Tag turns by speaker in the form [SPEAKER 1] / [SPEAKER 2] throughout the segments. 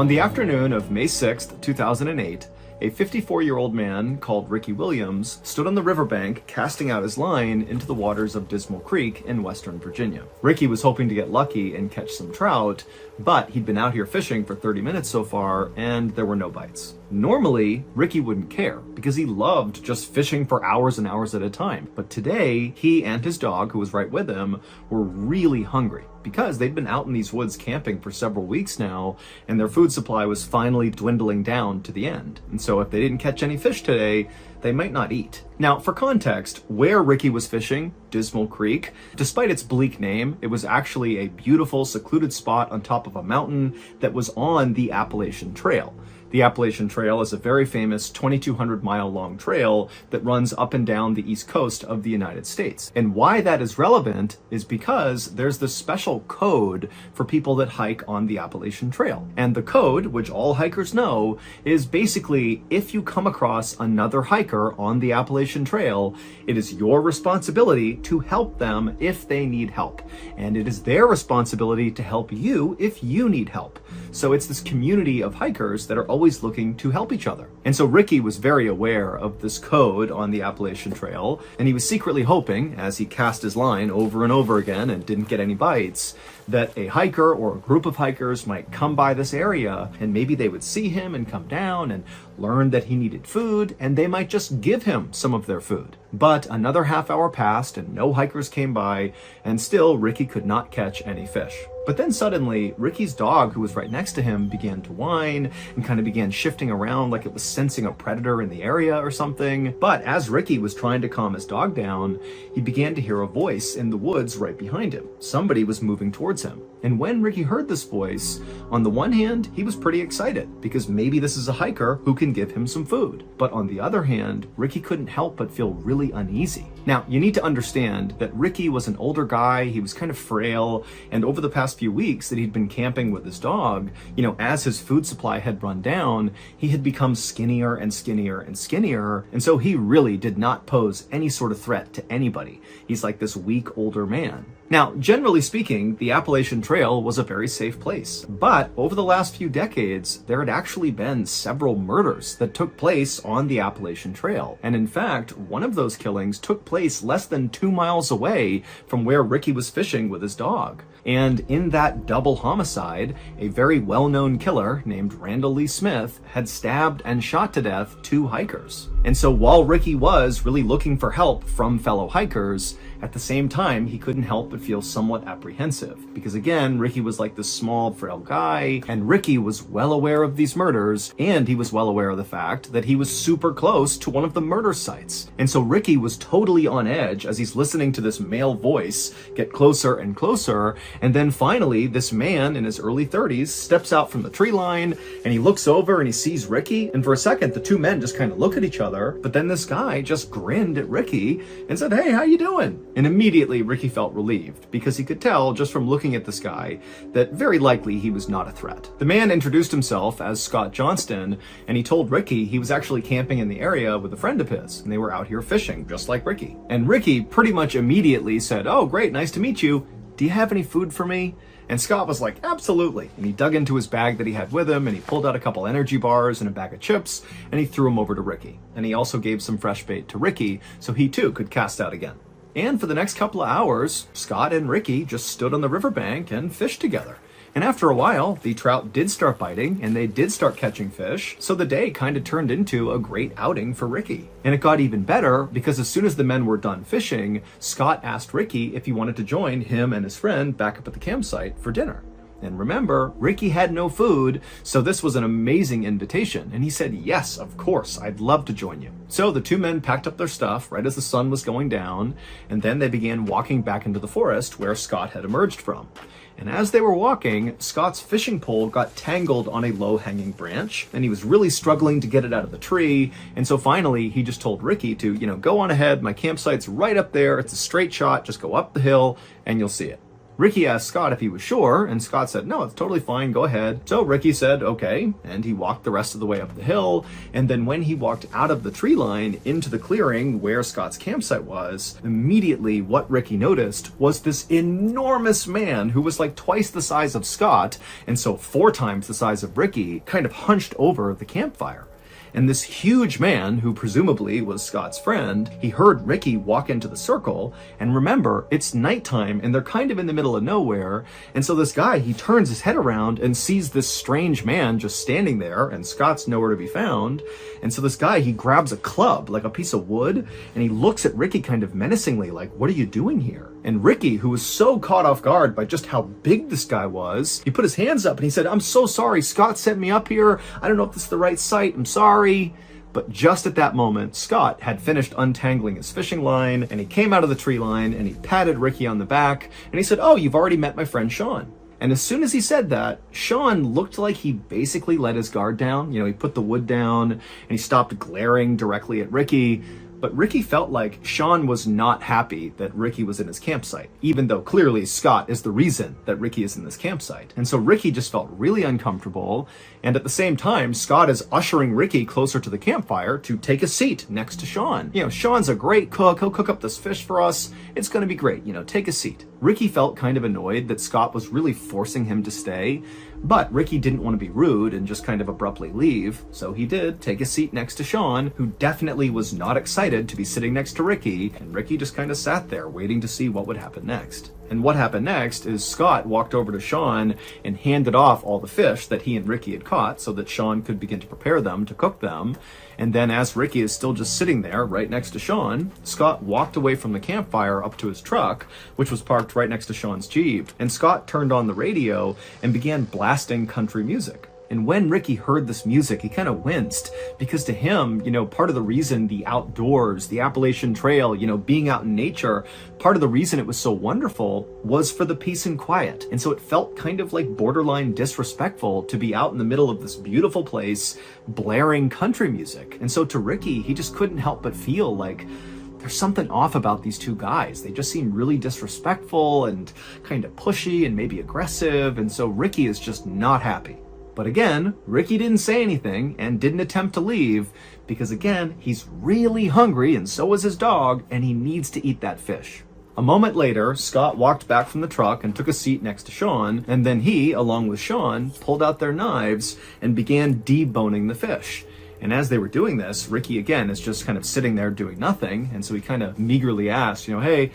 [SPEAKER 1] On the afternoon of May 6th, 2008, a 54-year-old man called Ricky Williams stood on the riverbank casting out his line into the waters of Dismal Creek in western Virginia. Ricky was hoping to get lucky and catch some trout, but he'd been out here fishing for 30 minutes so far and there were no bites. Normally, Ricky wouldn't care because he loved just fishing for hours and hours at a time. But today, he and his dog, who was right with him, were really hungry because they'd been out in these woods camping for several weeks now, and their food supply was finally dwindling down to the end. And so if they didn't catch any fish today, they might not eat. Now, for context, where Ricky was fishing, Dismal Creek, despite its bleak name, it was actually a beautiful, secluded spot on top of a mountain that was on the Appalachian Trail. The Appalachian Trail is a very famous 2,200-mile-long trail that runs up and down the east coast of the United States. And why that is relevant is because there's this special code for people that hike on the Appalachian Trail. And the code, which all hikers know, is basically if you come across another hiker on the Appalachian Trail, it is your responsibility to help them if they need help. And it is their responsibility to help you if you need help. So it's this community of hikers that are always looking to help each other. And so Ricky was very aware of this code on the Appalachian Trail, and he was secretly hoping, as he cast his line over and over again and didn't get any bites, that a hiker or a group of hikers might come by this area and maybe they would see him and come down and learn that he needed food, and they might just give him some of their food. But another half hour passed and no hikers came by, and still Ricky could not catch any fish. But then suddenly, Ricky's dog, who was right next to him, began to whine and kind of began shifting around like it was sensing a predator in the area or something. But as Ricky was trying to calm his dog down, he began to hear a voice in the woods right behind him. Somebody was moving towards him. And when Ricky heard this voice, on the one hand, he was pretty excited because maybe this is a hiker who can give him some food. But on the other hand, Ricky couldn't help but feel really uneasy. Now, you need to understand that Ricky was an older guy, he was kind of frail, and over the past few weeks that he'd been camping with his dog, as his food supply had run down, he had become skinnier and skinnier and skinnier, and so he really did not pose any sort of threat to anybody. He's like this weak older man. Now, generally speaking, the Appalachian Trail was a very safe place, but over the last few decades, there had actually been several murders that took place on the Appalachian Trail. And in fact, one of those killings took place less than 2 miles away from where Ricky was fishing with his dog. And in that double homicide, a very well-known killer named Randall Lee Smith had stabbed and shot to death 2 hikers. And so while Ricky was really looking for help from fellow hikers, at the same time, he couldn't help but feel somewhat apprehensive. Because again, Ricky was like this small, frail guy, and Ricky was well aware of these murders, and he was well aware of the fact that he was super close to one of the murder sites. And so Ricky was totally on edge as he's listening to this male voice get closer and closer, and then finally, this man in his early 30s steps out from the tree line, and he looks over and he sees Ricky, and for a second, the two men just kind of look at each other, but then this guy just grinned at Ricky and said, "Hey, how you doing?" And immediately Ricky felt relieved because he could tell just from looking at this guy that very likely he was not a threat. The man introduced himself as Scott Johnston, and he told Ricky he was actually camping in the area with a friend of his, and they were out here fishing just like Ricky. And Ricky pretty much immediately said, "Oh, great, nice to meet you. Do you have any food for me?" And Scott was like, "Absolutely." And he dug into his bag that he had with him, and he pulled out a couple energy bars and a bag of chips, and he threw them over to Ricky. And he also gave some fresh bait to Ricky so he too could cast out again. And for the next couple of hours, Scott and Ricky just stood on the riverbank and fished together. And after a while, the trout did start biting and they did start catching fish. So the day kind of turned into a great outing for Ricky. And it got even better because as soon as the men were done fishing, Scott asked Ricky if he wanted to join him and his friend back up at the campsite for dinner. And remember, Ricky had no food, so this was an amazing invitation. And he said, "Yes, of course, I'd love to join you." So the two men packed up their stuff right as the sun was going down, and then they began walking back into the forest where Scott had emerged from. And as they were walking, Scott's fishing pole got tangled on a low-hanging branch, and he was really struggling to get it out of the tree. And so finally, he just told Ricky to, go on ahead. My campsite's right up there. It's a straight shot. Just go up the hill, and you'll see it. Ricky asked Scott if he was sure, and Scott said, no, it's totally fine, go ahead. So Ricky said, okay, and he walked the rest of the way up the hill, and then when he walked out of the tree line into the clearing where Scott's campsite was, immediately what Ricky noticed was this enormous man who was like twice the size of Scott, and so 4 times the size of Ricky, kind of hunched over the campfire. And this huge man, who presumably was Scott's friend, he heard Ricky walk into the circle, and remember, it's nighttime and they're kind of in the middle of nowhere, and so this guy, he turns his head around and sees this strange man just standing there, and Scott's nowhere to be found, and so this guy, he grabs a club, like a piece of wood, and he looks at Ricky kind of menacingly, like, what are you doing here? And Ricky, who was so caught off guard by just how big this guy was, he put his hands up and he said, I'm so sorry, Scott sent me up here, I don't know if this is the right site, I'm sorry. But just at that moment, Scott had finished untangling his fishing line, and he came out of the tree line and he patted Ricky on the back and he said, oh, you've already met my friend Sean. And as soon as he said that, Sean looked like he basically let his guard down. You know, he put the wood down and he stopped glaring directly at Ricky. But Ricky felt like Sean was not happy that Ricky was in his campsite, even though clearly Scott is the reason that Ricky is in this campsite. And so Ricky just felt really uncomfortable. And at the same time, Scott is ushering Ricky closer to the campfire to take a seat next to Sean. You know, Sean's a great cook. He'll cook up this fish for us. It's going to be great. You know, take a seat. Ricky felt kind of annoyed that Scott was really forcing him to stay. But Ricky didn't want to be rude and just kind of abruptly leave, so he did take a seat next to Sean, who definitely was not excited to be sitting next to Ricky, and Ricky just kind of sat there waiting to see what would happen next. And what happened next is Scott walked over to Sean and handed off all the fish that he and Ricky had caught so that Sean could begin to prepare them, to cook them. And then as Ricky is still just sitting there right next to Sean, Scott walked away from the campfire up to his truck, which was parked right next to Sean's Jeep. And Scott turned on the radio and began blasting country music. And when Ricky heard this music, he kind of winced, because to him, you know, part of the reason the outdoors, the Appalachian Trail, you know, being out in nature, part of the reason it was so wonderful was for the peace and quiet. And so it felt kind of like borderline disrespectful to be out in the middle of this beautiful place, blaring country music. And so to Ricky, he just couldn't help but feel like there's something off about these two guys. They just seem really disrespectful and kind of pushy and maybe aggressive. And so Ricky is just not happy. But again, Ricky didn't say anything and didn't attempt to leave because, again, he's really hungry and so is his dog, and he needs to eat that fish. A moment later, Scott walked back from the truck and took a seat next to Sean, and then he, along with Sean, pulled out their knives and began deboning the fish. And as they were doing this, Ricky, again, is just kind of sitting there doing nothing, and so he kind of meagerly asked, you know, hey,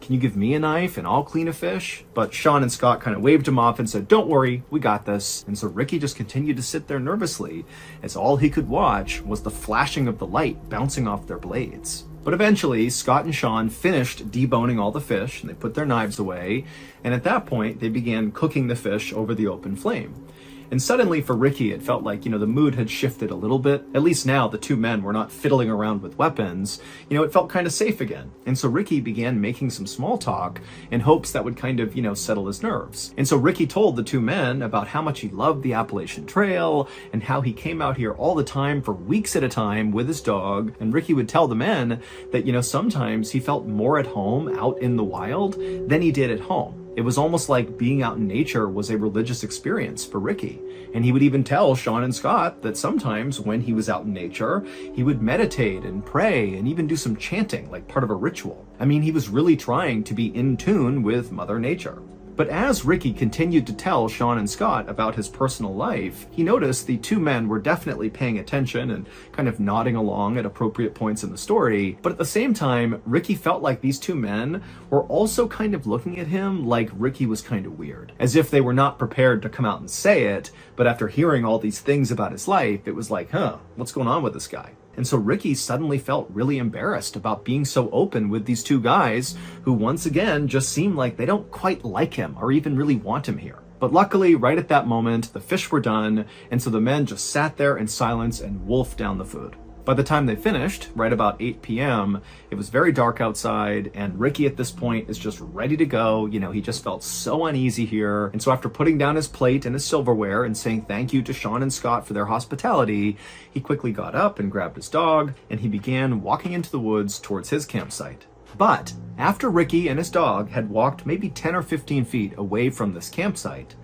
[SPEAKER 1] can you give me a knife and I'll clean a fish? But Sean and Scott kind of waved him off and said, don't worry, we got this. And so Ricky just continued to sit there nervously, as all he could watch was the flashing of the light bouncing off their blades. But eventually, Scott and Sean finished deboning all the fish, and they put their knives away, and at that point, they began cooking the fish over the open flame. And suddenly for Ricky, it felt like, you know, the mood had shifted a little bit. At least now the two men were not fiddling around with weapons. You know, it felt kind of safe again. And so Ricky began making some small talk in hopes that would kind of, you know, settle his nerves. And so Ricky told the two men about how much he loved the Appalachian Trail and how he came out here all the time for weeks at a time with his dog. And Ricky would tell the men that, you know, sometimes he felt more at home out in the wild than he did at home. It was almost like being out in nature was a religious experience for Ricky. And he would even tell Sean and Scott that sometimes when he was out in nature, he would meditate and pray and even do some chanting, like part of a ritual. I mean, he was really trying to be in tune with Mother Nature. But as Ricky continued to tell Sean and Scott about his personal life, he noticed the two men were definitely paying attention and kind of nodding along at appropriate points in the story. But at the same time, Ricky felt like these two men were also kind of looking at him like Ricky was kind of weird, as if they were not prepared to come out and say it, but after hearing all these things about his life, it was like, what's going on with this guy? And so Ricky suddenly felt really embarrassed about being so open with these two guys who once again just seem like they don't quite like him or even really want him here. But luckily, right at that moment, the fish were done, and so the men just sat there in silence and wolfed down the food. By the time they finished, right about 8 p.m., it was very dark outside, and Ricky at this point is just ready to go. You know, he just felt so uneasy here. And so after putting down his plate and his silverware and saying thank you to Sean and Scott for their hospitality, he quickly got up and grabbed his dog, and he began walking into the woods towards his campsite. But after Ricky and his dog had walked maybe 10 or 15 feet away from this campsite,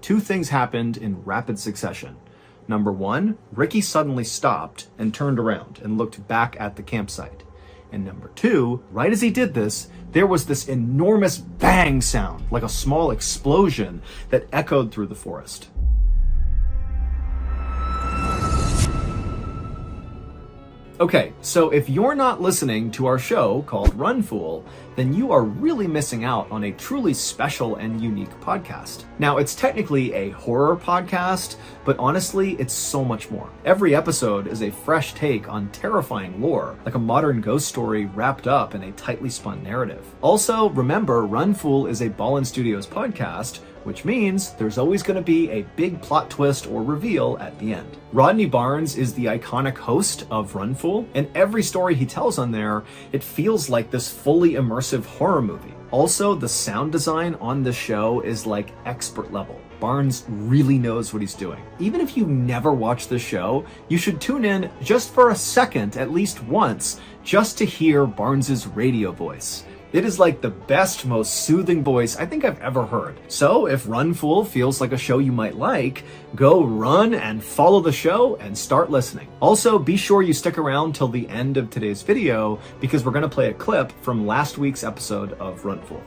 [SPEAKER 1] two things happened in rapid succession. Number one, Ricky suddenly stopped and turned around and looked back at the campsite. And number two, right as he did this, there was this enormous bang sound, like a small explosion that echoed through the forest. Okay, so if you're not listening to our show called Run Fool, then you are really missing out on a truly special and unique podcast. Now, it's technically a horror podcast, but honestly, it's so much more. Every episode is a fresh take on terrifying lore, like a modern ghost story wrapped up in a tightly spun narrative. Also, remember, Run Fool is a Ballin Studios podcast, which means there's always going to be a big plot twist or reveal at the end. Rodney Barnes is the iconic host of Run Fool, and every story he tells on there, it feels like this fully immersive horror movie. Also, the sound design on this show is like expert level. Barnes really knows what he's doing. Even if you never watch the show, you should tune in just for a second, at least once, just to hear Barnes's radio voice. It is like the best, most soothing voice I think I've ever heard. So if Run Fool feels like a show you might like, go run and follow the show and start listening. Also, be sure you stick around till the end of today's video because we're going to play a clip from last week's episode of Run Fool.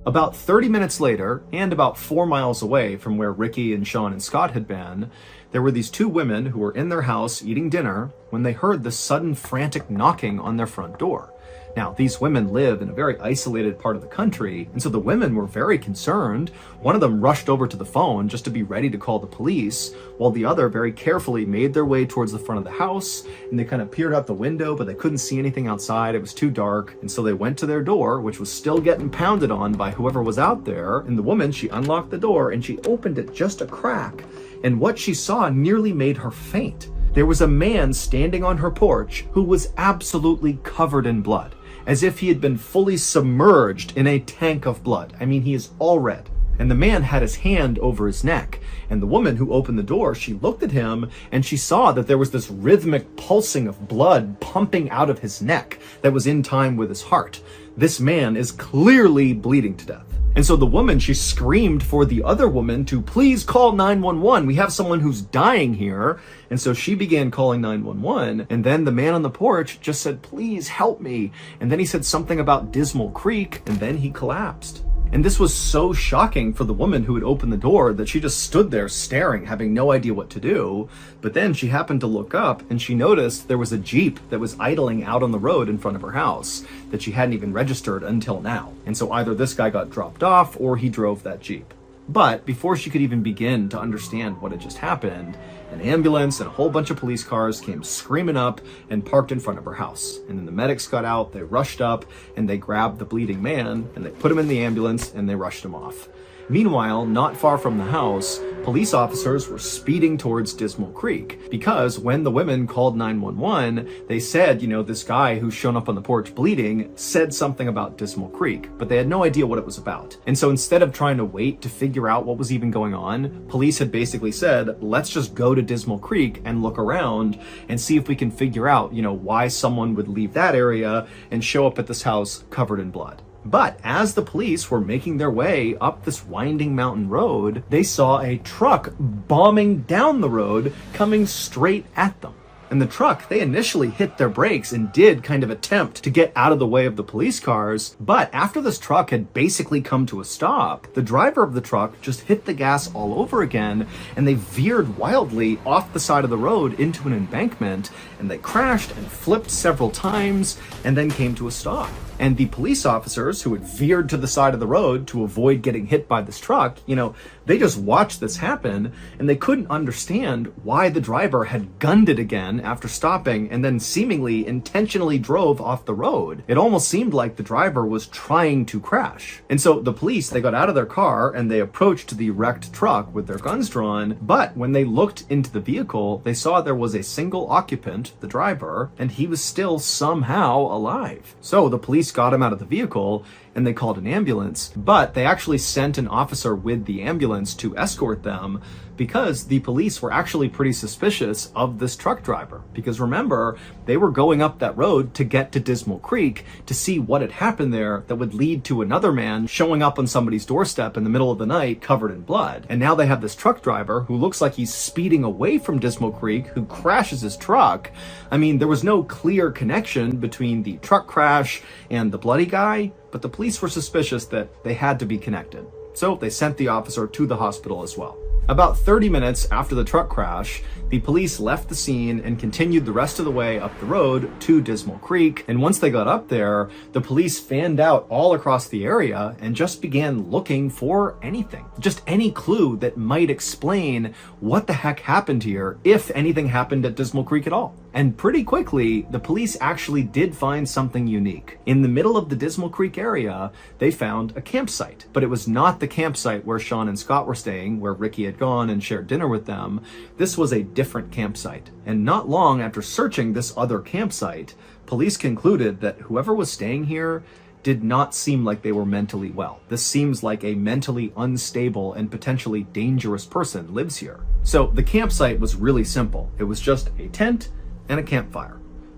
[SPEAKER 1] About 30 minutes later, and about 4 miles away from where Ricky and Sean and Scott had been, there were these two women who were in their house eating dinner when they heard the sudden frantic knocking on their front door. Now, these women live in a very isolated part of the country, and so the women were very concerned. One of them rushed over to the phone just to be ready to call the police, while the other very carefully made their way towards the front of the house, and they kind of peered out the window, but they couldn't see anything outside. It was too dark, and so they went to their door, which was still getting pounded on by whoever was out there, and the woman, she unlocked the door, and she opened it just a crack, and what she saw nearly made her faint. There was a man standing on her porch who was absolutely covered in blood, as if he had been fully submerged in a tank of blood. I mean, he is all red. And the man had his hand over his neck. And the woman who opened the door, she looked at him and she saw that there was this rhythmic pulsing of blood pumping out of his neck that was in time with his heart. This man is clearly bleeding to death. And so the woman, she screamed for the other woman to please call 911. We have someone who's dying here. And so she began calling 911. And then the man on the porch just said, please help me. And then he said something about Dismal Creek. And then he collapsed. And this was so shocking for the woman who had opened the door that she just stood there staring, having no idea what to do. But then she happened to look up and she noticed there was a Jeep that was idling out on the road in front of her house that she hadn't even registered until now. And so either this guy got dropped off or he drove that Jeep. But before she could even begin to understand what had just happened, an ambulance and a whole bunch of police cars came screaming up and parked in front of her house. And then the medics got out, they rushed up, and they grabbed the bleeding man, and they put him in the ambulance, and they rushed him off. Meanwhile, not far from the house, police officers were speeding towards Dismal Creek because when the women called 911, they said, this guy who's shown up on the porch bleeding said something about Dismal Creek, but they had no idea what it was about. And so instead of trying to wait to figure out what was even going on, police had basically said, let's just go to Dismal Creek and look around and see if we can figure out, why someone would leave that area and show up at this house covered in blood. But as the police were making their way up this winding mountain road, they saw a truck bombing down the road coming straight at them. And the truck, they initially hit their brakes and did kind of attempt to get out of the way of the police cars. But after this truck had basically come to a stop, the driver of the truck just hit the gas all over again, and they veered wildly off the side of the road into an embankment, and they crashed and flipped several times and then came to a stop. And the police officers who had veered to the side of the road to avoid getting hit by this truck, they just watched this happen and they couldn't understand why the driver had gunned it again after stopping and then seemingly intentionally drove off the road. It almost seemed like the driver was trying to crash. And so the police, they got out of their car and they approached the wrecked truck with their guns drawn. But when they looked into the vehicle, they saw there was a single occupant, the driver, and he was still somehow alive. So the police police got him out of the vehicle and they called an ambulance, but they actually sent an officer with the ambulance to escort them because the police were actually pretty suspicious of this truck driver. Because remember, they were going up that road to get to Dismal Creek to see what had happened there that would lead to another man showing up on somebody's doorstep in the middle of the night covered in blood. And now they have this truck driver who looks like he's speeding away from Dismal Creek, who crashes his truck. I mean, there was no clear connection between the truck crash and the bloody guy, but the police were suspicious that they had to be connected. So they sent the officer to the hospital as well. About 30 minutes after the truck crash, the police left the scene and continued the rest of the way up the road to Dismal Creek. And once they got up there, the police fanned out all across the area and just began looking for anything. Just any clue that might explain what the heck happened here, if anything happened at Dismal Creek at all. And pretty quickly, the police actually did find something unique. In the middle of the Dismal Creek area, they found a campsite. But it was not the campsite where Sean and Scott were staying, where Ricky had gone and shared dinner with them. This was a different campsite. And not long after searching this other campsite, police concluded that whoever was staying here did not seem like they were mentally well. This seems like a mentally unstable and potentially dangerous person lives here. So the campsite was really simple. It was just a tent and a campfire.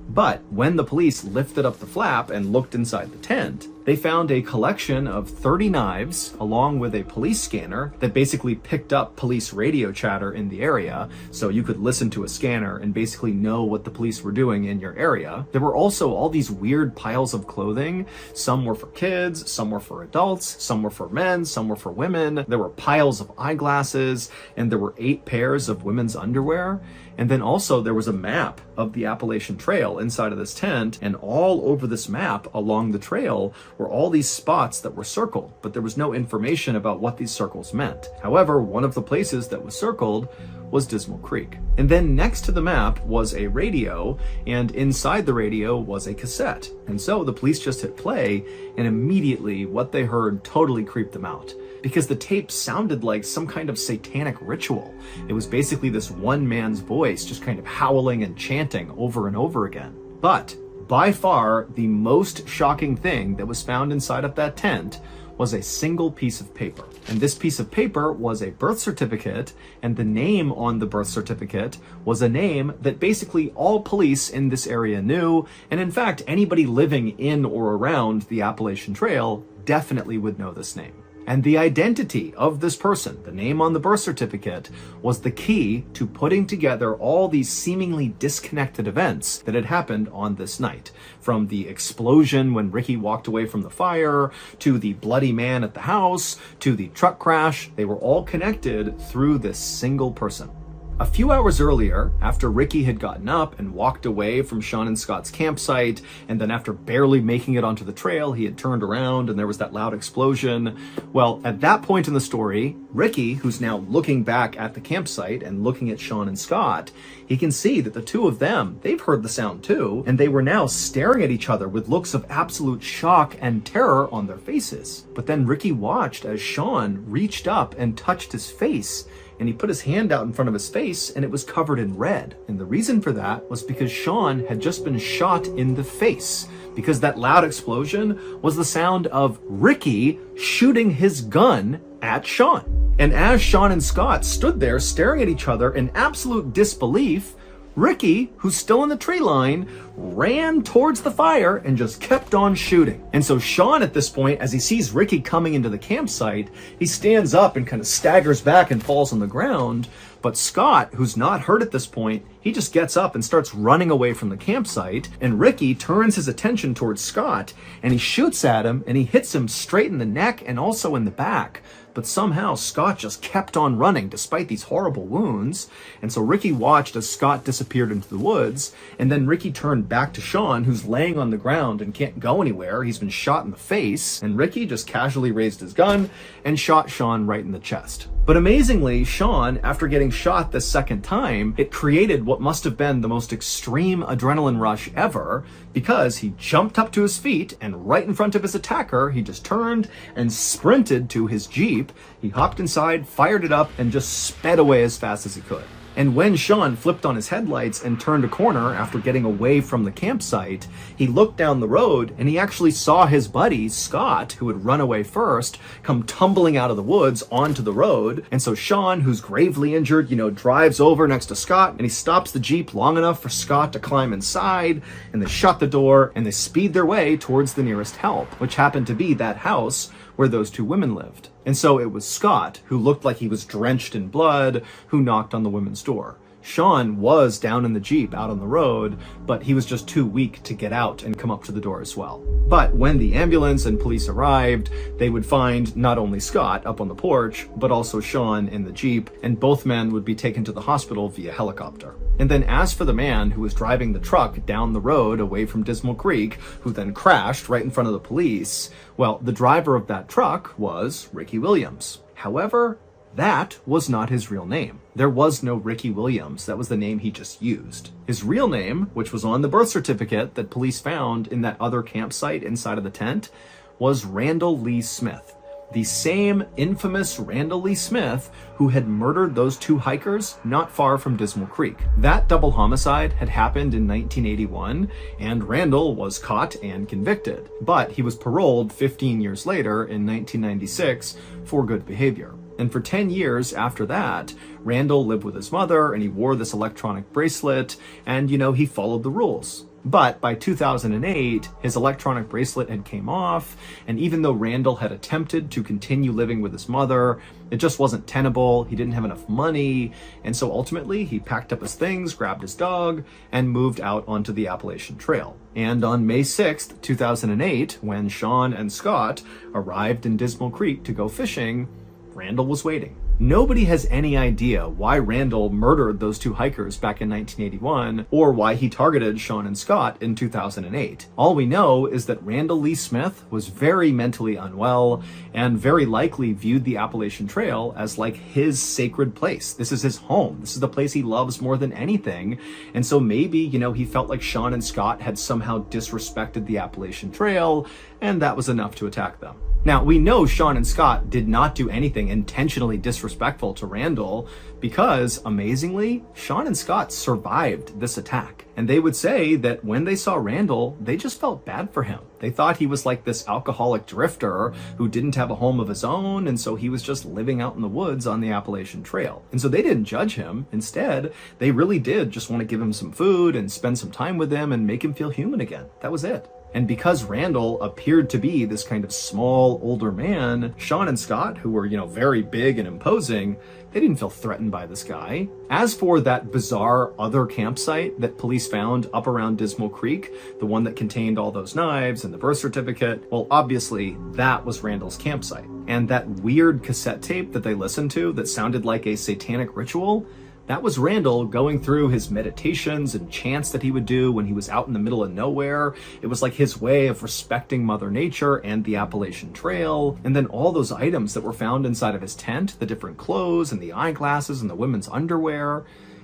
[SPEAKER 1] But when the police lifted up the flap and looked inside the tent, they found a collection of 30 knives along with a police scanner that basically picked up police radio chatter in the area, so you could listen to a scanner and basically know what the police were doing in your area. There were also all these weird piles of clothing. Some were for kids, some were for adults, some were for men, some were for women. There were piles of eyeglasses, and there were 8 pairs of women's underwear. And then also there was a map of the Appalachian Trail inside of this tent, and all over this map along the trail were all these spots that were circled, but there was no information about what these circles meant. However, one of the places that was circled was Dismal Creek. And then next to the map was a radio, and inside the radio was a cassette. And so the police just hit play, and immediately what they heard totally creeped them out, because the tape sounded like some kind of satanic ritual. It was basically this one man's voice just kind of howling and chanting over and over again. But by far, the most shocking thing that was found inside of that tent was a single piece of paper. And this piece of paper was a birth certificate, and the name on the birth certificate was a name that basically all police in this area knew, and in fact, anybody living in or around the Appalachian Trail definitely would know this name. And the identity of this person, the name on the birth certificate, was the key to putting together all these seemingly disconnected events that had happened on this night. From the explosion when Ricky walked away from the fire, to the bloody man at the house, to the truck crash, they were all connected through this single person. A few hours earlier, after Ricky had gotten up and walked away from Sean and Scott's campsite, and then after barely making it onto the trail, he had turned around and there was that loud explosion. Well, at that point in the story, Ricky, who's now looking back at the campsite and looking at Sean and Scott, he can see that the two of them, they've heard the sound too, and they were now staring at each other with looks of absolute shock and terror on their faces. But then Ricky watched as Sean reached up and touched his face, and he put his hand out in front of his face and it was covered in red. And the reason for that was because Sean had just been shot in the face, because that loud explosion was the sound of Ricky shooting his gun at Sean. And as Sean and Scott stood there staring at each other in absolute disbelief, Ricky, who's still in the tree line, ran towards the fire and just kept on shooting. And so Sean, at this point, as he sees Ricky coming into the campsite, he stands up and kind of staggers back and falls on the ground. But Scott, who's not hurt at this point, he just gets up and starts running away from the campsite. And Ricky turns his attention towards Scott and he shoots at him and he hits him straight in the neck and also in the back. But somehow Scott just kept on running despite these horrible wounds. And so Ricky watched as Scott disappeared into the woods. And then Ricky turned back to Sean, who's laying on the ground and can't go anywhere. He's been shot in the face. And Ricky just casually raised his gun and shot Sean right in the chest. But amazingly, Sean, after getting shot this second time, it created what must have been the most extreme adrenaline rush ever, because he jumped up to his feet and right in front of his attacker, he just turned and sprinted to his Jeep. He hopped inside, fired it up, and just sped away as fast as he could. And when Sean flipped on his headlights and turned a corner after getting away from the campsite, he looked down the road and he actually saw his buddy, Scott, who had run away first, come tumbling out of the woods onto the road. And so Sean, who's gravely injured, drives over next to Scott and he stops the Jeep long enough for Scott to climb inside, and they shut the door and they speed their way towards the nearest help, which happened to be that house where those two women lived. And so it was Scott, who looked like he was drenched in blood, who knocked on the women's door. Sean was down in the Jeep out on the road, but he was just too weak to get out and come up to the door as well. But when the ambulance and police arrived, they would find not only Scott up on the porch, but also Sean in the Jeep, and both men would be taken to the hospital via helicopter. And then as for the man who was driving the truck down the road away from Dismal Creek, who then crashed right in front of the police, well, the driver of that truck was Ricky Williams. However, that was not his real name. There was no Ricky Williams. That was the name he just used. His real name, which was on the birth certificate that police found in that other campsite inside of the tent, was Randall Lee Smith. The same infamous Randall Lee Smith who had murdered those two hikers not far from Dismal Creek. That double homicide had happened in 1981, and Randall was caught and convicted. But he was paroled 15 years later in 1996 for good behavior. And for 10 years after that, Randall lived with his mother and he wore this electronic bracelet and, he followed the rules. But by 2008, his electronic bracelet had came off, and even though Randall had attempted to continue living with his mother, it just wasn't tenable. He didn't have enough money, and so ultimately he packed up his things, grabbed his dog, and moved out onto the Appalachian Trail. And on May 6th, 2008, when Sean and Scott arrived in Dismal Creek to go fishing, Randall was waiting. Nobody has any idea why Randall murdered those two hikers back in 1981 or why he targeted Sean and Scott in 2008. All we know is that Randall Lee Smith was very mentally unwell and very likely viewed the Appalachian Trail as like his sacred place. This is his home. This is the place he loves more than anything. And so maybe, he felt like Sean and Scott had somehow disrespected the Appalachian Trail, and that was enough to attack them. Now, we know Sean and Scott did not do anything intentionally disrespectful to Randall because, amazingly, Sean and Scott survived this attack. And they would say that when they saw Randall, they just felt bad for him. They thought he was like this alcoholic drifter who didn't have a home of his own, and so he was just living out in the woods on the Appalachian Trail. And so they didn't judge him. Instead, they really did just want to give him some food and spend some time with him and make him feel human again. That was it. And because Randall appeared to be this kind of small, older man, Sean and Scott, who were, very big and imposing, they didn't feel threatened by this guy. As for that bizarre other campsite that police found up around Dismal Creek, the one that contained all those knives and the birth certificate, well, obviously that was Randall's campsite. And that weird cassette tape that they listened to that sounded like a satanic ritual, that was Randall going through his meditations and chants that he would do when he was out in the middle of nowhere. It was like his way of respecting Mother Nature and the Appalachian Trail. And then all those items that were found inside of his tent, the different clothes and the eyeglasses and the women's underwear,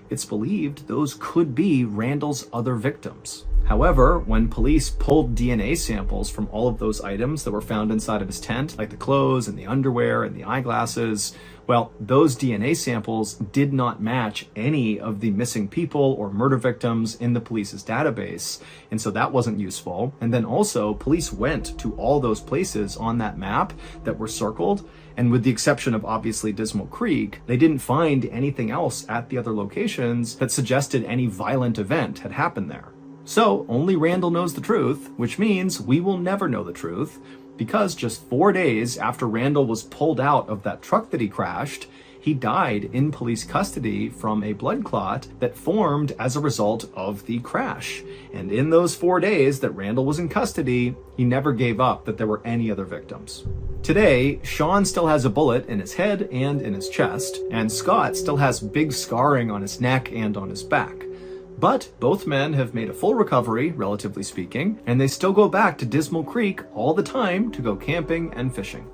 [SPEAKER 1] it's believed those could be Randall's other victims. However, when police pulled DNA samples from all of those items that were found inside of his tent, like the clothes and the underwear and the eyeglasses, well, those DNA samples did not match any of the missing people or murder victims in the police's database, and so that wasn't useful. And then also, police went to all those places on that map that were circled, and with the exception of obviously Dismal Creek, they didn't find anything else at the other locations that suggested any violent event had happened there. So only Randall knows the truth, which means we will never know the truth, because just 4 days after Randall was pulled out of that truck that he crashed, he died in police custody from a blood clot that formed as a result of the crash. And in those 4 days that Randall was in custody, he never gave up that there were any other victims. Today, Sean still has a bullet in his head and in his chest, and Scott still has big scarring on his neck and on his back. But both men have made a full recovery, relatively speaking, and they still go back to Dismal Creek all the time to go camping and fishing.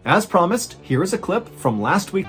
[SPEAKER 1] As promised, here is a clip from last week.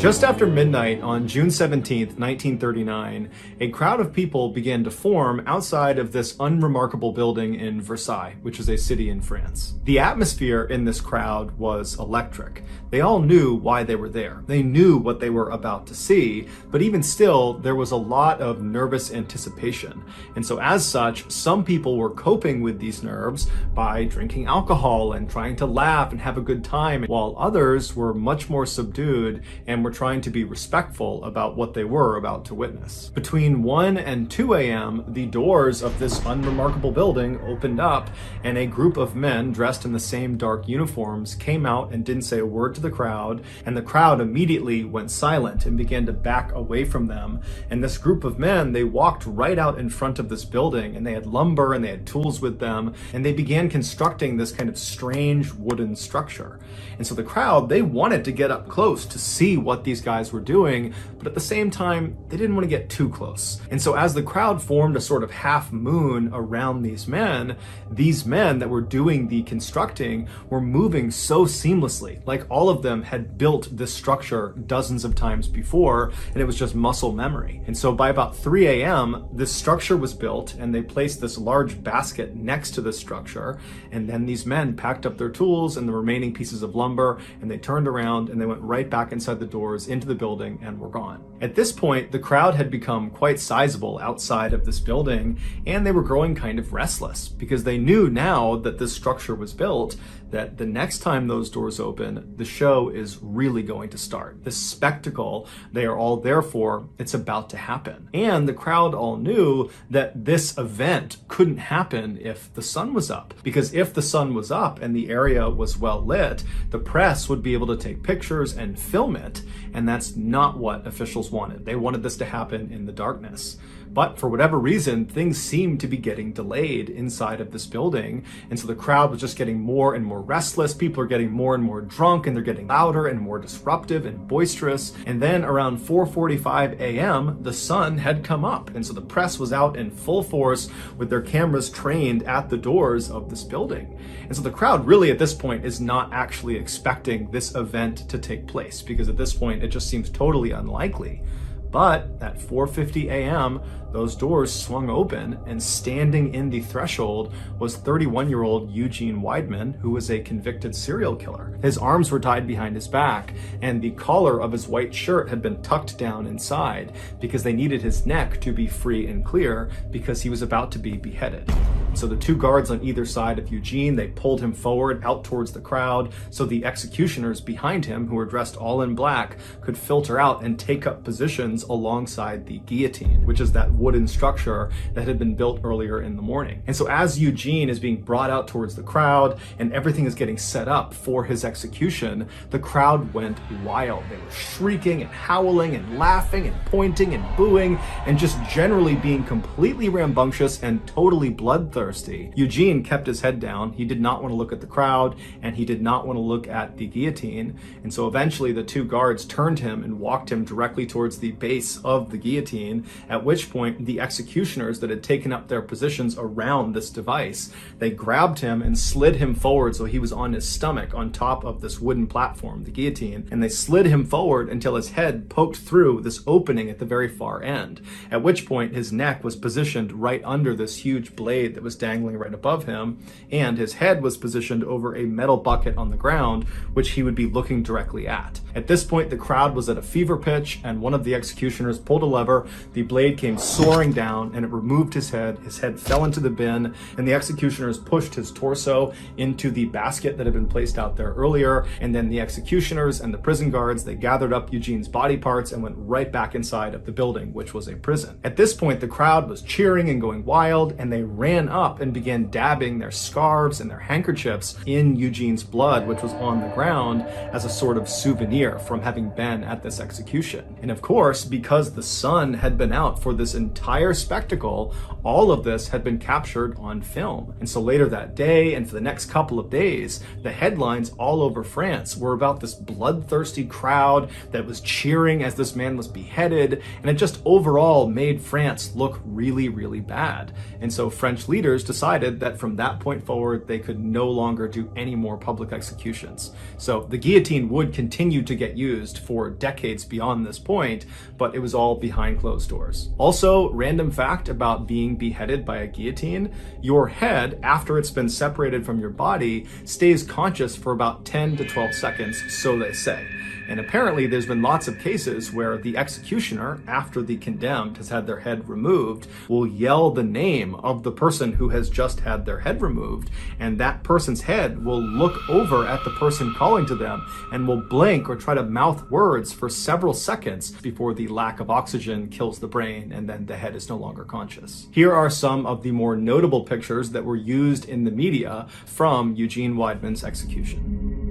[SPEAKER 1] Just after midnight on June 17th, 1939, a crowd of people began to form outside of this unremarkable building in Versailles, which is a city in France. The atmosphere in this crowd was electric. They all knew why they were there. They knew what they were about to see, but even still, there was a lot of nervous anticipation. And so as such, some people were coping with these nerves by drinking alcohol and trying to laugh and have a good time, while others were much more subdued and were trying to be respectful about what they were about to witness. Between 1 and 2 a.m., the doors of this unremarkable building opened up, and a group of men dressed in the same dark uniforms came out and didn't say a word to the crowd, and the crowd immediately went silent and began to back away from them. And this group of men, they walked right out in front of this building, and they had lumber and they had tools with them, and they began constructing this kind of strange wooden structure. And so the crowd, they wanted to get up close to see what these guys were doing, but at the same time, they didn't want to get too close. And so as the crowd formed a sort of half moon around these men that were doing the constructing were moving so seamlessly, like all of them had built this structure dozens of times before, and it was just muscle memory. And so by about 3 a.m., this structure was built, and they placed this large basket next to the structure, and then these men packed up their tools and the remaining pieces of lumber, and they turned around and they went right back inside the doors into the building and were gone. At this point, the crowd had become quite sizable outside of this building, and they were growing kind of restless because they knew now that this structure was built that the next time those doors open, the show is really going to start. The spectacle they are all there for, it's about to happen. And the crowd all knew that this event couldn't happen if the sun was up, because if the sun was up and the area was well lit, the press would be able to take pictures and film it, and that's not what officials wanted. They wanted this to happen in the darkness. But for whatever reason, things seemed to be getting delayed inside of this building. And so the crowd was just getting more and more restless. People are getting more and more drunk, and they're getting louder and more disruptive and boisterous. And then around 4:45 a.m., the sun had come up. And so the press was out in full force with their cameras trained at the doors of this building. And so the crowd really at this point is not actually expecting this event to take place, because at this point, it just seems totally unlikely. But at 4:50 a.m., those doors swung open, and standing in the threshold was 31-year-old Eugene Weidman, who was a convicted serial killer. His arms were tied behind his back, and the collar of his white shirt had been tucked down inside because they needed his neck to be free and clear because he was about to be beheaded. So the two guards on either side of Eugene, they pulled him forward out towards the crowd so the executioners behind him, who were dressed all in black, could filter out and take up positions alongside the guillotine, which is that wooden structure that had been built earlier in the morning. And so as Eugene is being brought out towards the crowd and everything is getting set up for his execution, the crowd went wild. They were shrieking and howling and laughing and pointing and booing and just generally being completely rambunctious and totally bloodthirsty. Eugene kept his head down. He did not want to look at the crowd, and he did not want to look at the guillotine. And so eventually the two guards turned him and walked him directly towards the base of the guillotine, at which point the executioners that had taken up their positions around this device, they grabbed him and slid him forward so he was on his stomach on top of this wooden platform, the guillotine, and they slid him forward until his head poked through this opening at the very far end, at which point his neck was positioned right under this huge blade that was dangling right above him, and his head was positioned over a metal bucket on the ground, which he would be looking directly at. At this point, the crowd was at a fever pitch, and one of the executioners pulled a lever, the blade came soaring down, and it removed his head fell into the bin, and the executioners pushed his torso into the basket that had been placed out there earlier, and then the executioners and the prison guards, they gathered up Eugene's body parts and went right back inside of the building, which was a prison. At this point, the crowd was cheering and going wild, and they ran up and began dabbing their scarves and their handkerchiefs in Eugene's blood, which was on the ground, as a sort of souvenir from having been at this execution. And of course, because the sun had been out for this entire spectacle, all of this had been captured on film. And so later that day, and for the next couple of days, the headlines all over France were about this bloodthirsty crowd that was cheering as this man was beheaded, and it just overall made France look really, really bad. And so French leaders decided that from that point forward, they could no longer do any more public executions. So the guillotine would continue to to get used for decades beyond this point, but it was all behind closed doors. Also, random fact about being beheaded by a guillotine: your head, after it's been separated from your body, stays conscious for about 10 to 12 seconds, so they say. And apparently there's been lots of cases where the executioner, after the condemned has had their head removed, will yell the name of the person who has just had their head removed, and that person's head will look over at the person calling to them and will blink or try to mouth words for several seconds before the lack of oxygen kills the brain and then the head is no longer conscious. Here are some of the more notable pictures that were used in the media from Eugene Weidmann's execution.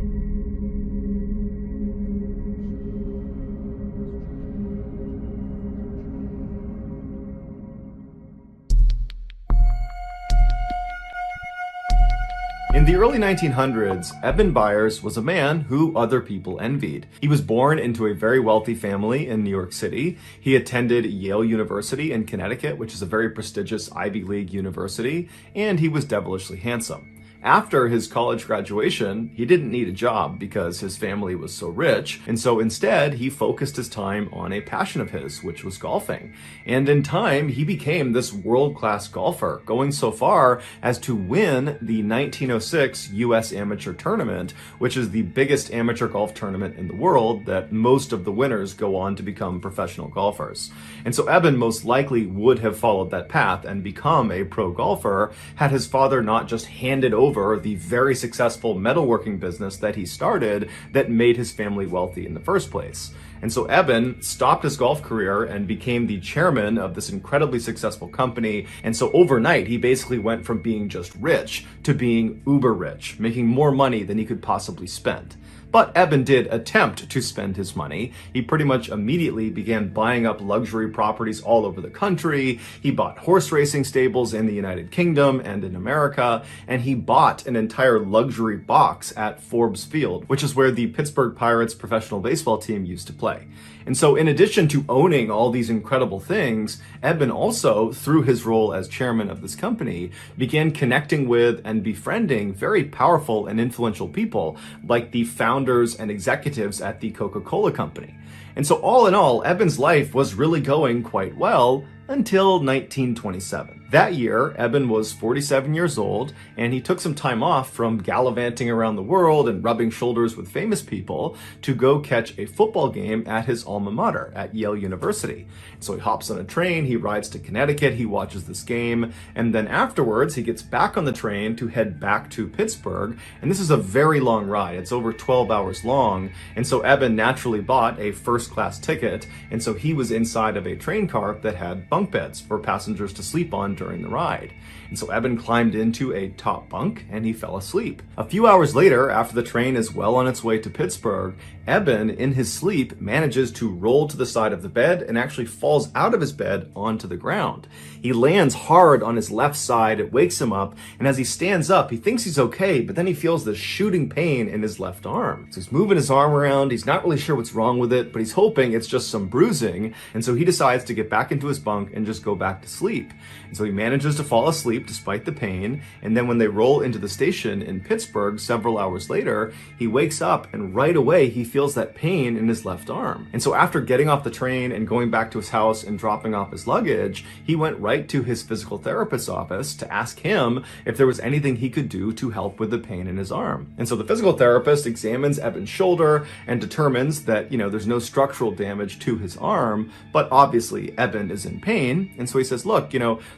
[SPEAKER 1] In the early 1900s, Eben Byers was a man who other people envied. He was born into a very wealthy family in New York City. He attended Yale University in Connecticut, which is a very prestigious Ivy League university, and he was devilishly handsome. After his college graduation, he didn't need a job because his family was so rich, and so instead he focused his time on a passion of his, which was golfing. And in time, he became this world-class golfer, going so far as to win the 1906 U.S. Amateur Tournament, which is the biggest amateur golf tournament in the world that most of the winners go on to become professional golfers. And so Eben most likely would have followed that path and become a pro golfer had his father not just handed over the very successful metalworking business that he started that made his family wealthy in the first place. And so Eben stopped his golf career and became the chairman of this incredibly successful company. And so overnight, he basically went from being just rich to being uber rich, making more money than he could possibly spend. But Eben did attempt to spend his money. He pretty much immediately began buying up luxury properties all over the country. He bought horse racing stables in the United Kingdom and in America, and he bought an entire luxury box at Forbes Field, which is where the Pittsburgh Pirates professional baseball team used to play. And so in addition to owning all these incredible things, Eben also, through his role as chairman of this company, began connecting with and befriending very powerful and influential people like the founders and executives at the Coca-Cola Company. And so all in all, Eben's life was really going quite well until 1927. That year, Eben was 47 years old, and he took some time off from gallivanting around the world and rubbing shoulders with famous people to go catch a football game at his alma mater at Yale University. So he hops on a train, he rides to Connecticut, he watches this game, and then afterwards he gets back on the train to head back to Pittsburgh. And this is a very long ride. It's over 12 hours long. And so Eben naturally bought a first-class ticket, and so he was inside of a train car that had bunk beds for passengers to sleep on during the ride. And so Eben climbed into a top bunk and he fell asleep. A few hours later, after the train is well on its way to Pittsburgh, Eben, in his sleep, manages to roll to the side of the bed and actually falls out of his bed onto the ground. He lands hard on his left side, it wakes him up, and as he stands up, he thinks he's okay, but then he feels this shooting pain in his left arm. So he's moving his arm around, he's not really sure what's wrong with it, but he's hoping it's just some bruising, and so he decides to get back into his bunk and just go back to sleep. And so he manages to fall asleep despite the pain, and then when they roll into the station in Pittsburgh several hours later, he wakes up and right away he feels that pain in his left arm. And so after getting off the train and going back to his house and dropping off his luggage, he went right to his physical therapist's office to ask him if there was anything he could do to help with the pain in his arm. And so the physical therapist examines Eben's shoulder and determines that, there's no structural damage to his arm, but obviously Eben is in pain. And so he says, look,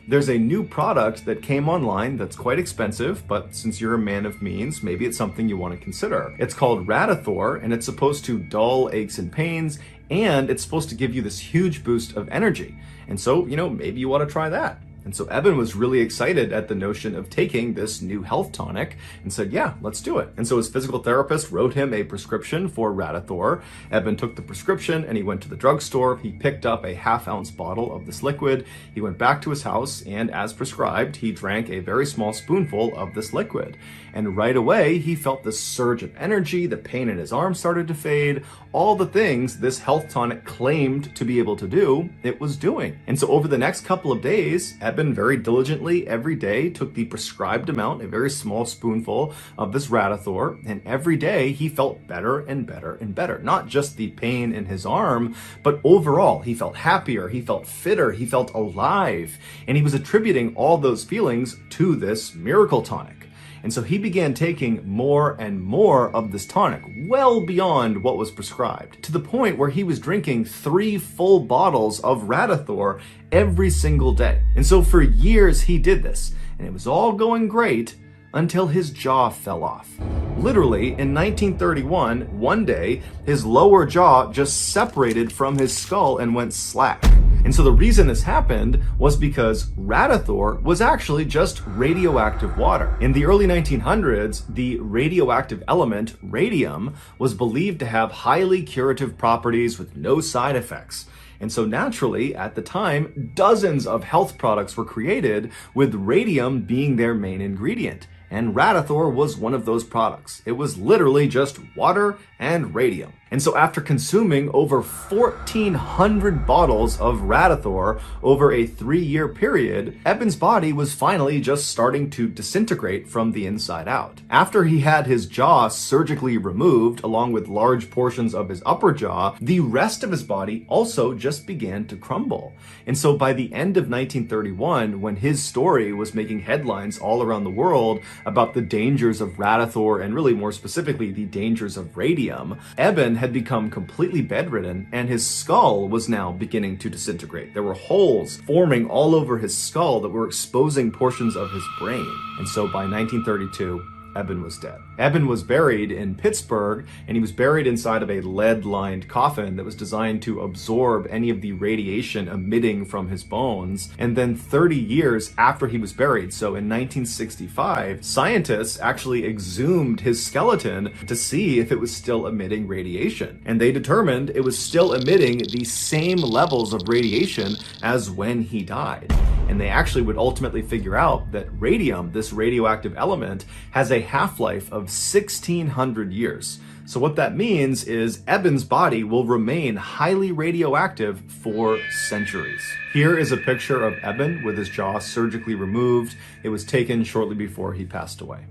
[SPEAKER 1] there's a new product that came online that's quite expensive, but since you're a man of means, maybe it's something you want to consider. It's called Radithor, and it's supposed to dull aches and pains, and it's supposed to give you this huge boost of energy. And so, maybe you want to try that. And so Eben was really excited at the notion of taking this new health tonic and said, yeah, let's do it. And so his physical therapist wrote him a prescription for Radithor. Eben took the prescription and he went to the drugstore. He picked up a half-ounce bottle of this liquid. He went back to his house and, as prescribed, he drank a very small spoonful of this liquid. And right away, he felt this surge of energy. The pain in his arm started to fade. All the things this health tonic claimed to be able to do, it was doing. And so over the next couple of days, Eben Eben very diligently every day took the prescribed amount, a very small spoonful of this Radithor, and every day he felt better and better and better. Not just the pain in his arm, but overall he felt happier, he felt fitter, he felt alive, and he was attributing all those feelings to this miracle tonic. And so he began taking more and more of this tonic, well beyond what was prescribed, to the point where he was drinking 3 full bottles of Radithor every single day. And so for years he did this, and it was all going great until his jaw fell off. Literally, in 1931, one day, his lower jaw just separated from his skull and went slack. And so the reason this happened was because Radithor was actually just radioactive water. In the early 1900s, the radioactive element radium was believed to have highly curative properties with no side effects. And so naturally, at the time, dozens of health products were created with radium being their main ingredient. And Radithor was one of those products. It was literally just water and radium. And so after consuming over 1,400 bottles of Radithor over a 3-year period, Eben's body was finally just starting to disintegrate from the inside out. After he had his jaw surgically removed, along with large portions of his upper jaw, the rest of his body also just began to crumble. And so by the end of 1931, when his story was making headlines all around the world about the dangers of Radithor and really more specifically the dangers of radium, Eben had become completely bedridden and his skull was now beginning to disintegrate. There were holes forming all over his skull that were exposing portions of his brain. And so by 1932, Eben was dead. Eben was buried in Pittsburgh, and he was buried inside of a lead-lined coffin that was designed to absorb any of the radiation emitting from his bones. And then 30 years after he was buried, so in 1965, scientists actually exhumed his skeleton to see if it was still emitting radiation. And they determined it was still emitting the same levels of radiation as when he died. And they actually would ultimately figure out that radium, this radioactive element, has a half-life of 1,600 years. So what that means is Eben's body will remain highly radioactive for centuries. Here is a picture of Eben with his jaw surgically removed. It was taken shortly before he passed away.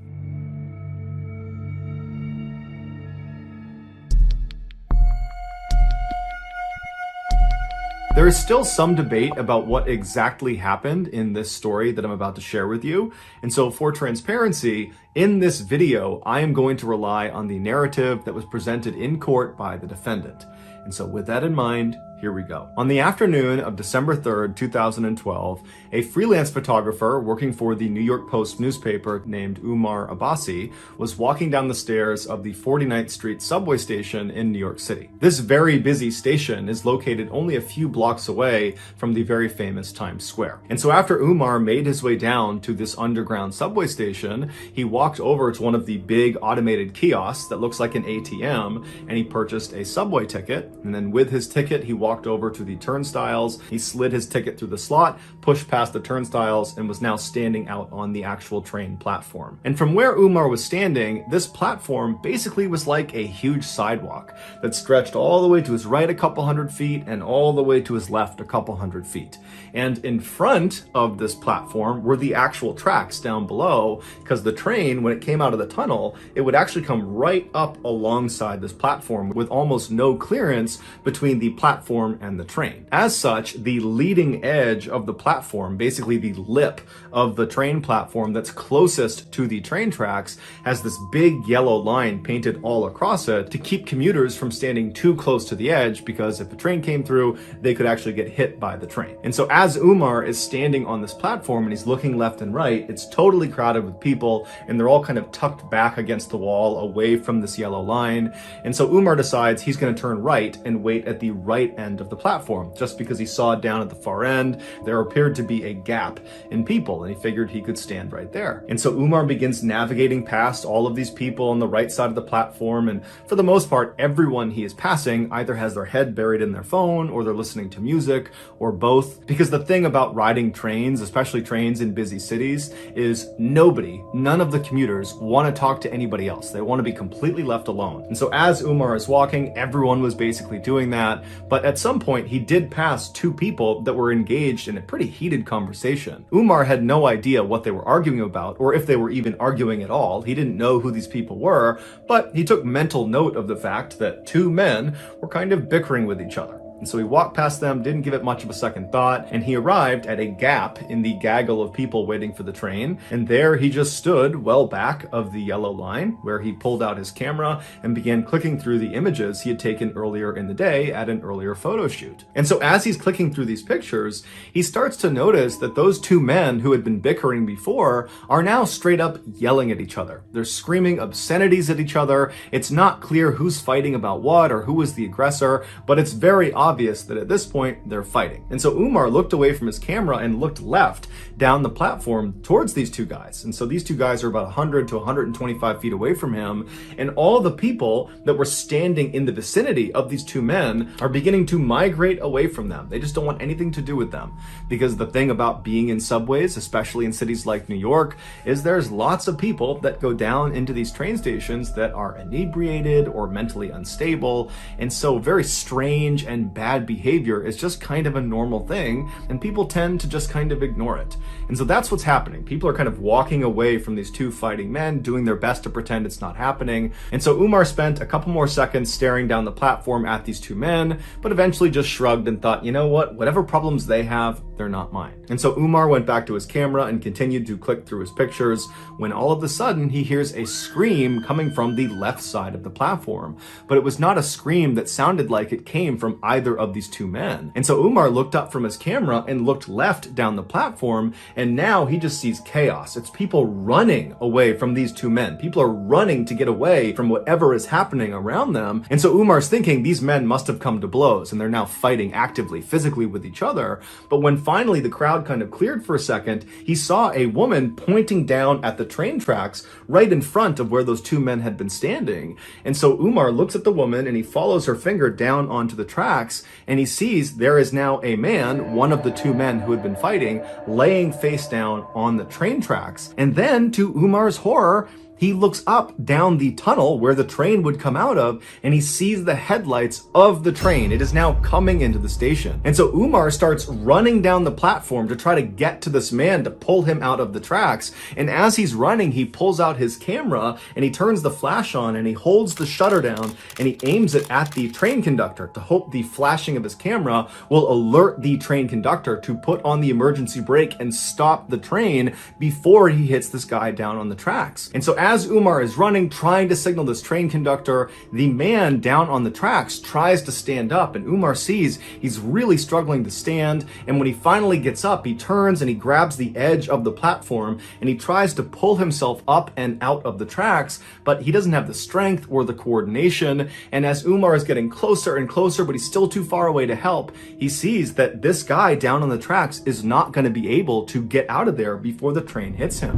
[SPEAKER 1] There is still some debate about what exactly happened in this story that I'm about to share with you. And so for transparency, in this video, I am going to rely on the narrative that was presented in court by the defendant. And so with that in mind, here we go. On the afternoon of December 3rd, 2012, a freelance photographer working for the New York Post newspaper named Umar Abbasi was walking down the stairs of the 49th Street subway station in New York City. This very busy station is located only a few blocks away from the very famous Times Square. And so after Umar made his way down to this underground subway station, he walked over to one of the big automated kiosks that looks like an ATM, and he purchased a subway ticket. And then with his ticket, he walked over to the turnstiles. He slid his ticket through the slot, pushed past the turnstiles, and was now standing out on the actual train platform. And from where Umar was standing, this platform basically was like a huge sidewalk that stretched all the way to his right a couple hundred feet and all the way to his left a couple hundred feet. And in front of this platform were the actual tracks down below, because the train, when it came out of the tunnel, it would actually come right up alongside this platform with almost no clearance between the platform and the train. As such, the leading edge of the platform, basically the lip of the train platform that's closest to the train tracks, has this big yellow line painted all across it to keep commuters from standing too close to the edge, because if the train came through, they could actually get hit by the train. And so as Umar is standing on this platform and he's looking left and right, it's totally crowded with people, and they're all kind of tucked back against the wall away from this yellow line. And so Umar decides he's going to turn right and wait at the right end of the platform, just because he saw down at the far end there appeared to be a gap in people, and he figured he could stand right there. And so Umar begins navigating past all of these people on the right side of the platform, and for the most part, everyone he is passing either has their head buried in their phone, or they're listening to music, or both. Because the thing about riding trains, especially trains in busy cities, is none of the commuters want to talk to anybody else. They want to be completely left alone. And so as Umar is walking, everyone was basically doing that. But At some point, he did pass two people that were engaged in a pretty heated conversation. Umar had no idea what they were arguing about, or if they were even arguing at all. He didn't know who these people were, but he took mental note of the fact that two men were kind of bickering with each other. And so he walked past them, didn't give it much of a second thought, and he arrived at a gap in the gaggle of people waiting for the train. And there he just stood well back of the yellow line, where he pulled out his camera and began clicking through the images he had taken earlier in the day at an earlier photo shoot. And so as he's clicking through these pictures, he starts to notice that those two men who had been bickering before are now straight up yelling at each other. They're screaming obscenities at each other. It's not clear who's fighting about what or who was the aggressor, but it's very obvious that at this point they're fighting. And so Umar looked away from his camera and looked left down the platform towards these two guys. And so these two guys are about 100 to 125 feet away from him. And all the people that were standing in the vicinity of these two men are beginning to migrate away from them. They just don't want anything to do with them. Because the thing about being in subways, especially in cities like New York, is there's lots of people that go down into these train stations that are inebriated or mentally unstable. And so very strange and bad behavior is just kind of a normal thing, and people tend to just kind of ignore it. And so that's what's happening. People are kind of walking away from these two fighting men, doing their best to pretend it's not happening. And so Umar spent a couple more seconds staring down the platform at these two men, but eventually just shrugged and thought, you know what, whatever problems they have, they're not mine. And so Umar went back to his camera and continued to click through his pictures, when all of a sudden he hears a scream coming from the left side of the platform. But it was not a scream that sounded like it came from either of these two men. And so Umar looked up from his camera and looked left down the platform, and now he just sees chaos. It's people running away from these two men. People are running to get away from whatever is happening around them. And so Umar's thinking these men must have come to blows and they're now fighting actively, physically with each other. But when finally the crowd kind of cleared for a second, he saw a woman pointing down at the train tracks right in front of where those two men had been standing. And so Umar looks at the woman and he follows her finger down onto the tracks, and he sees there is now a man, one of the two men who had been fighting, laying face down on the train tracks. And then, to Umar's horror, he looks up down the tunnel where the train would come out of, and he sees the headlights of the train. It is now coming into the station. And so Umar starts running down the platform to try to get to this man to pull him out of the tracks. And as he's running, he pulls out his camera and he turns the flash on and he holds the shutter down and he aims it at the train conductor to hope the flashing of his camera will alert the train conductor to put on the emergency brake and stop the train before he hits this guy down on the tracks. And so as Umar is running, trying to signal this train conductor, the man down on the tracks tries to stand up, and Umar sees he's really struggling to stand. And when he finally gets up, he turns and he grabs the edge of the platform and he tries to pull himself up and out of the tracks, but he doesn't have the strength or the coordination. And as Umar is getting closer and closer, but he's still too far away to help, he sees that this guy down on the tracks is not going to be able to get out of there before the train hits him.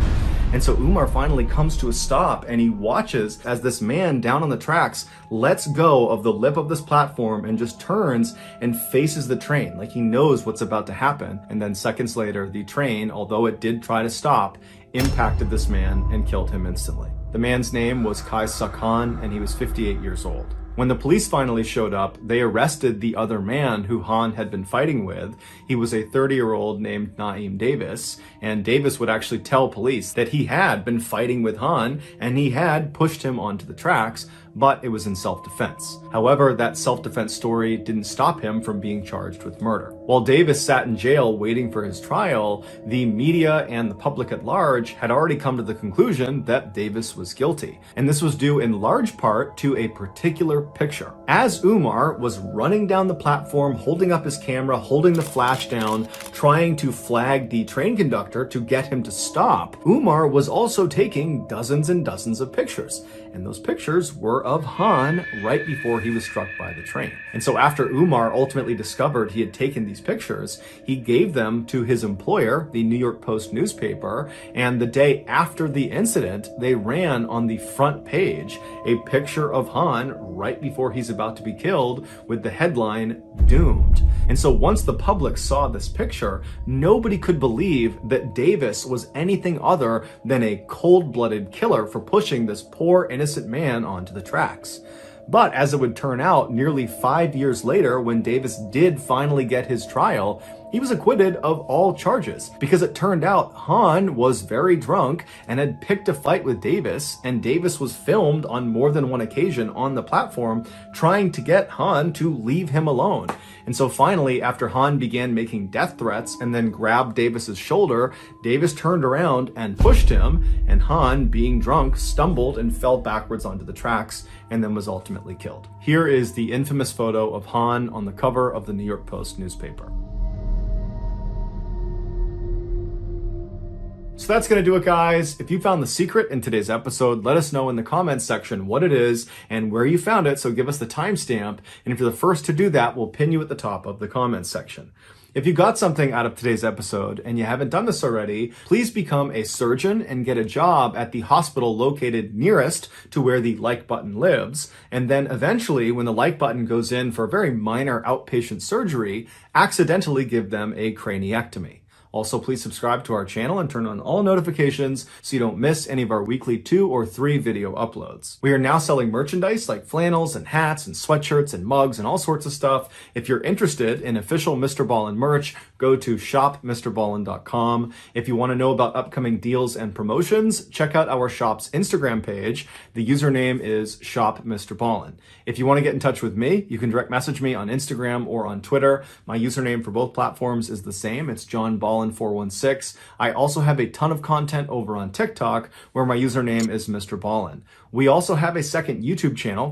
[SPEAKER 1] And so Umar finally comes to a stop and he watches as this man down on the tracks lets go of the lip of this platform and just turns and faces the train like he knows what's about to happen. And then seconds later, the train, although it did try to stop, impacted this man and killed him instantly. The man's name was Kaisa Khan, and he was 58 years old. When the police finally showed up, they arrested the other man who Han had been fighting with. He was a 30-year-old named Naeem Davis, and Davis would actually tell police that he had been fighting with Han and he had pushed him onto the tracks, but it was in self-defense. However, that self-defense story didn't stop him from being charged with murder. While Davis sat in jail waiting for his trial, the media and the public at large had already come to the conclusion that Davis was guilty. And this was due in large part to a particular picture. As Umar was running down the platform, holding up his camera, holding the flash down, trying to flag the train conductor to get him to stop, Umar was also taking dozens and dozens of pictures. And those pictures were of Han right before he was struck by the train. And so after Umar ultimately discovered he had taken these pictures, he gave them to his employer, the New York Post newspaper, and the day after the incident, they ran on the front page a picture of Han right before he's about to be killed with the headline, "Doomed." And so once the public saw this picture, nobody could believe that Davis was anything other than a cold-blooded killer for pushing this poor innocent man onto the tracks. But as it would turn out, nearly 5 years later, when Davis did finally get his trial, he was acquitted of all charges because it turned out Hahn was very drunk and had picked a fight with Davis, and Davis was filmed on more than one occasion on the platform trying to get Hahn to leave him alone. And so finally, after Hahn began making death threats and then grabbed Davis's shoulder, Davis turned around and pushed him, and Hahn, being drunk, stumbled and fell backwards onto the tracks and then was ultimately killed. Here is the infamous photo of Hahn on the cover of the New York Post newspaper. So that's going to do it, guys. If you found the secret in today's episode, let us know in the comments section what it is and where you found it, so give us the timestamp. And if you're the first to do that, we'll pin you at the top of the comments section. If you got something out of today's episode and you haven't done this already, please become a surgeon and get a job at the hospital located nearest to where the like button lives. And then eventually, when the like button goes in for a very minor outpatient surgery, accidentally give them a craniectomy. Also, please subscribe to our channel and turn on all notifications so you don't miss any of our weekly 2 or 3 video uploads. We are now selling merchandise like flannels and hats and sweatshirts and mugs and all sorts of stuff. If you're interested in official Mr. Ballen merch, go to shopmrballen.com. If you want to know about upcoming deals and promotions, check out our shop's Instagram page. The username is shopmrballen. If you want to get in touch with me, you can direct message me on Instagram or on Twitter. My username for both platforms is the same. It's John Ballen 416. I also have a ton of content over on TikTok where my username is Mr. Ballen. We also have a second YouTube channel